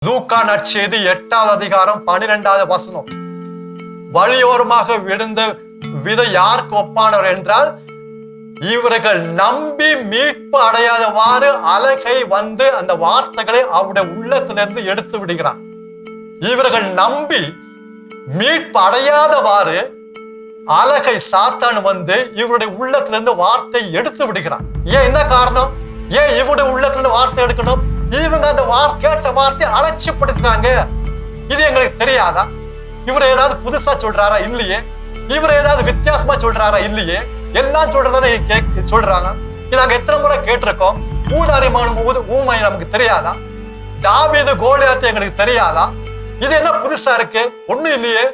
லூக்கா நற்செய்தி 8வது அதிகாரம் 12வது வசனம். வழியோரமாக விழுந்த விதை யாருக்கு ஒப்பானவர் என்றால், இவர்கள் நம்பி மீட்பு அடையாதவாறு அலகை வந்து அந்த வார்த்தைகளை அவருடைய உள்ளத்திலிருந்து எடுத்து விடுகிறான். இவர்கள் நம்பி மீட்பு அடையாதவாறு அலகை சாத்தான் வந்து இவருடைய உள்ளத்திலிருந்து வார்த்தை எடுத்து விடுகிறான். ஏன் என்ன காரணம்? ஏன் இவருடைய உள்ளத்திலிருந்து வார்த்தை எடுக்கணும்? இவங்க அந்த கேட்ட வார்த்தையை அலட்சியப்படுத்தினாங்க. இது எங்களுக்கு தெரியாதா? இவர் ஏதாவது புதுசா சொல்றாரா? இல்லையே. இவர் ஏதாவது வித்தியாசமா சொல்றாரா? இல்லையே. எல்லாம் சொல்றதானே சொல்றாங்க. இது நாங்க எத்தனை முறை கேட்டிருக்கோம். ஊதாரியமான ஊமை நமக்கு தெரியாதா? தாவீது கோலியாத்து எங்களுக்கு தெரியாதா? இது என்ன புதுசா இருக்கு? ஒண்ணும் இல்லையே.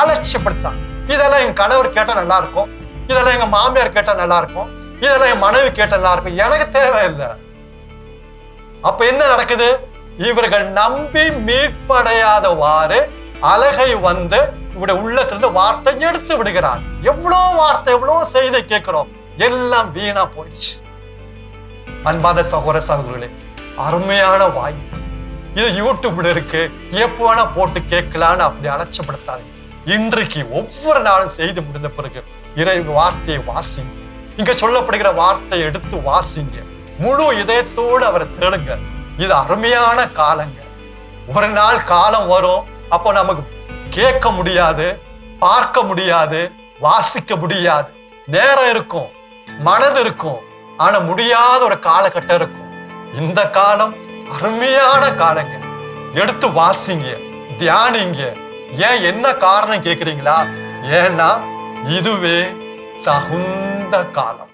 அலட்சியப்படுத்தினாங்க. இதெல்லாம் எங்க கணவர் கேட்டா நல்லா இருக்கும், இதெல்லாம் எங்க மாமியார் கேட்டா நல்லா இருக்கும், இதெல்லாம் என் மனைவி கேட்டா நல்லா இருக்கும், எனக்கு தேவையில்லை. அப்ப என்ன நடக்குது? இவர்கள் நம்பி மீட்படையாதவாறு அலகை வந்து இவருடைய உள்ளத்திலிருந்து வார்த்தை எடுத்து விடுகிறான். எவ்வளவு வார்த்தை, எவ்வளவு செய்தி கேட்கிறோம், எல்லாம் வீணா போயிடுச்சு. அன்பாத சகோதர சகோதரர்களே, அருமையான வாய்ப்பு இது. யூடியூப்ல இருக்கு, எப்போ வேணா போட்டு கேட்கலான்னு அப்படி அலட்சியப்படுத்தாது. இன்றைக்கு ஒவ்வொரு நாளும் செய்து முடிந்த பிறகு இறை வார்த்தையை வாசிங்க. இங்க சொல்லப்படுகிற வார்த்தையை எடுத்து வாசிங்க. முழு இதயத்தோடு அவரை தேடுங்க. இது அருமையான காலங்க. ஒரு நாள் காலம் வரும், அப்போ நமக்கு கேட்க முடியாது, பார்க்க முடியாது, வாசிக்க முடியாது. நேரம் இருக்கும், மனது இருக்கும், ஆனா முடியாத ஒரு காலகட்டம் இருக்கும். இந்த காலம் அருமையான காலங்க. எடுத்து வாசிங்க, தியானிங்க. ஏன், என்ன காரணம் கேட்கிறீங்களா? ஏன்னா இதுவே தகுந்த காலம்.